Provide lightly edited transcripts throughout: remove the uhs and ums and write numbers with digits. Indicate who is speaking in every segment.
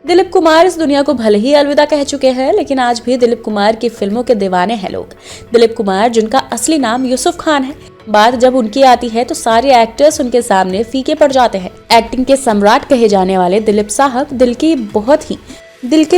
Speaker 1: दिलीप कुमार इस दुनिया को भले ही अलविदा कह चुके हैं, लेकिन आज भी दिलीप कुमार की फिल्मों के दीवाने हैं लोग। दिलीप कुमार, जिनका असली नाम यूसुफ खान है, बात जब उनकी आती है तो सारे एक्टर्स उनके सामने फीके पड़ जाते हैं। एक्टिंग के सम्राट कहे जाने वाले दिलीप साहब दिल के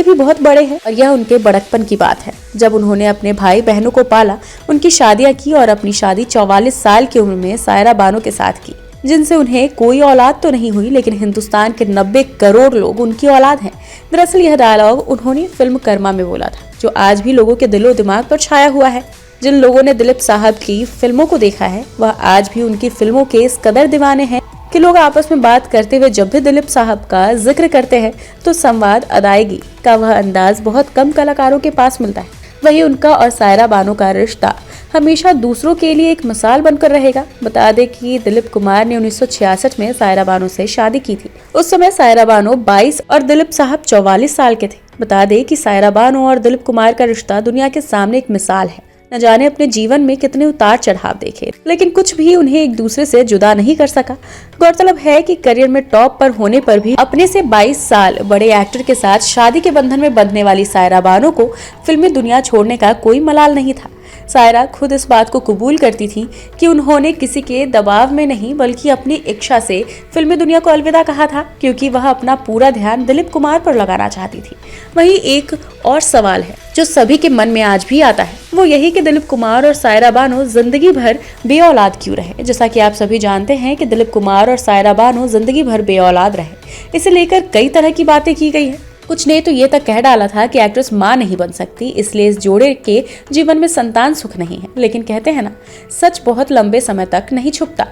Speaker 1: भी बहुत बड़े हैं, और यह उनके बड़कपन की बात है। जब उन्होंने अपने भाई बहनों को पाला, उनकी शादियां की और अपनी शादी 44 साल की उम्र में सायरा बानो के साथ की, जिनसे उन्हें कोई औलाद तो नहीं हुई, लेकिन हिंदुस्तान के 90 करोड़ लोग उनकी औलाद हैं। दरअसल यह डायलॉग उन्होंने फिल्म कर्मा में बोला था, जो आज भी लोगों के दिलो दिमाग पर छाया हुआ है। जिन लोगों ने दिलीप साहब की फिल्मों को देखा है, वह आज भी उनकी फिल्मों के इस कदर दीवाने हैं कि लोग आपस में बात करते हुए जब भी दिलीप साहब का जिक्र करते हैं तो संवाद अदायगी का वह अंदाज बहुत कम कलाकारों के पास मिलता है। वही उनका और सायरा बानो का रिश्ता हमेशा दूसरों के लिए एक मिसाल बनकर रहेगा। बता दें कि दिलीप कुमार ने 1966 में सायरा बानो से शादी की थी। उस समय सायरा बानो 22 और दिलीप साहब 44 साल के थे। बता दें कि सायरा बानो और दिलीप कुमार का रिश्ता दुनिया के सामने एक मिसाल है। न जाने अपने जीवन में कितने उतार चढ़ाव देखे, लेकिन कुछ भी उन्हें एक दूसरे से जुदा नहीं कर सका। गौरतलब है कि करियर में टॉप पर होने पर भी अपने से 22 साल बड़े एक्टर के साथ शादी के बंधन में बंधने वाली सायरा बानो को फिल्मी दुनिया छोड़ने का कोई मलाल नहीं था। सायरा खुद इस बात को कबूल करती थी कि उन्होंने किसी के दबाव में नहीं, बल्कि अपनी इच्छा से फिल्मी दुनिया को अलविदा कहा था, क्योंकि वह अपना पूरा ध्यान दिलीप कुमार पर लगाना चाहती थी। वहीं एक और सवाल है जो सभी के मन में आज भी आता है, वो यही कि दिलीप कुमार और सायरा बानो जिंदगी भर बेऔलाद क्यों रहे। जैसा कि आप सभी जानते हैं कि दिलीप कुमार और सायरा बानो जिंदगी भर बेऔलाद रहे। इसे लेकर कई तरह की बातें की गई है। कुछ ने तो ये तक कह डाला था कि एक्ट्रेस मां नहीं बन सकती, इसलिए इस जोड़े के जीवन में संतान सुख नहीं है। लेकिन कहते हैं ना, सच बहुत लंबे समय तक नहीं छुपता।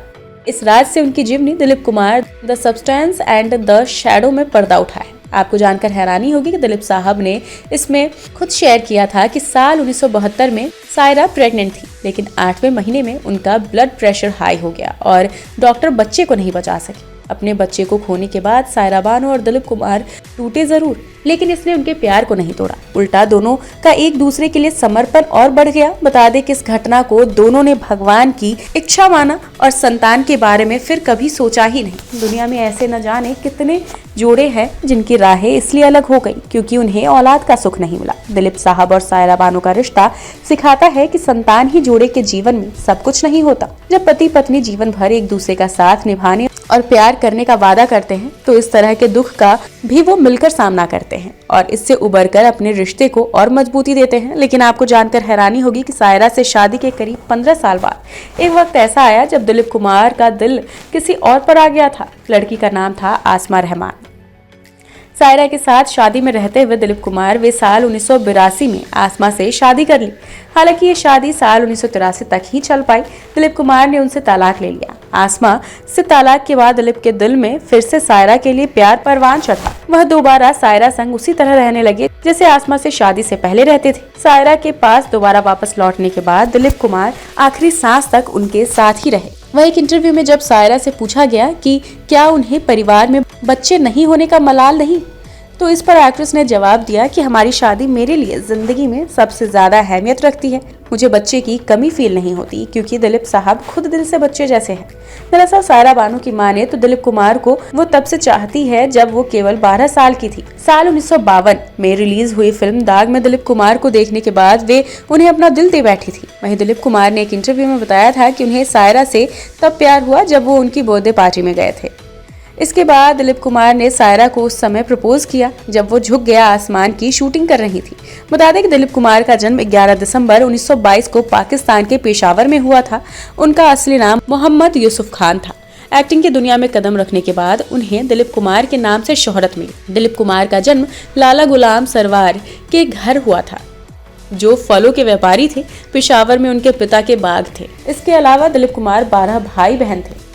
Speaker 1: इस राज से उनकी जीवनी Dilip Kumar the substance and the shadow में पर्दा उठाया। आपको जानकर हैरानी होगी कि दिलीप साहब ने इसमें खुद शेयर किया था कि साल 1972 में सायरा प्रेग्नेंट थी, लेकिन 8वें महीने में उनका ब्लड प्रेशर हाई हो गया और डॉक्टर बच्चे को नहीं बचा सके। अपने बच्चे को खोने के बाद सायरा बानो और दिलीप कुमार टूटे जरूर, लेकिन इसने उनके प्यार को नहीं तोड़ा। उल्टा दोनों का एक दूसरे के लिए समर्पण और बढ़ गया। बता दें कि इस घटना को दोनों ने भगवान की इच्छा माना और संतान के बारे में फिर कभी सोचा ही नहीं। दुनिया में ऐसे न जाने कितने जोड़े हैं जिनकी राहें इसलिए अलग हो गई क्योंकि उन्हें औलाद का सुख नहीं मिला। दिलीप साहब और सायरा बानो का रिश्ता सिखाता है कि संतान ही जोड़े के जीवन में सब कुछ नहीं होता। जब पति पत्नी जीवन भर एक दूसरे का साथ निभाने और प्यार करने का वादा करते हैं, तो इस तरह के दुख का भी वो मिलकर सामना करते हैं और इससे उबरकर अपने रिश्ते को और मजबूती देते हैं। लेकिन आपको जानकर हैरानी होगी कि सायरा से शादी के करीब 15 साल बाद एक वक्त ऐसा आया जब दिलीप कुमार का दिल किसी और पर आ गया था। लड़की का नाम था आसमा रहमान। सायरा के साथ शादी में रहते हुए दिलीप कुमार वे साल 1982 में आसमा से शादी कर ली। हालांकि ये शादी साल 1983 तक ही चल पाई। दिलीप कुमार ने उनसे तलाक ले लिया। आसमा से तलाक के बाद दिलीप के दिल में फिर से सायरा के लिए प्यार परवान चढ़ा। वह दोबारा सायरा संग उसी तरह रहने लगे जैसे आसमा से शादी से पहले रहते थे। सायरा के पास दोबारा वापस लौटने के बाद दिलीप कुमार आखिरी सांस तक उनके साथ ही रहे। वह एक इंटरव्यू में जब सायरा से पूछा गया कि क्या उन्हें परिवार में बच्चे नहीं होने का मलाल नहीं, तो इस पर एक्ट्रेस ने जवाब दिया कि हमारी शादी मेरे लिए जिंदगी में सबसे ज्यादा अहमियत रखती है। मुझे बच्चे की कमी फील नहीं होती क्योंकि दिलीप साहब खुद दिल से बच्चे जैसे हैं। दरअसल सायरा बानो की माने तो दिलीप कुमार को वो तब से चाहती है जब वो केवल 12 साल की थी। साल 1952 में रिलीज हुई फिल्म दाग में दिलीप कुमार को देखने के बाद वे उन्हें अपना दिल दे बैठी थी। वहीं दिलीप कुमार ने एक इंटरव्यू में बताया था कि उन्हें सायरा से तब प्यार हुआ जब वो उनकी बर्थडे पार्टी में गए थे। इसके बाद दिलीप कुमार ने सायरा को उस समय प्रपोज किया जब वो झुक गया आसमान की शूटिंग कर रही थी। बता दें कि दिलीप कुमार का जन्म 11 दिसंबर 1922 को पाकिस्तान के पेशावर में हुआ था। उनका असली नाम मोहम्मद यूसुफ खान था। एक्टिंग की दुनिया में कदम रखने के बाद उन्हें दिलीप कुमार के नाम से शोहरत मिली। दिलीप कुमार का जन्म लाला गुलाम सरवार के घर हुआ था, जो फलों के व्यापारी थे। पेशावर में उनके पिता के बाग थे। इसके अलावा दिलीप कुमार 12 भाई बहन थे।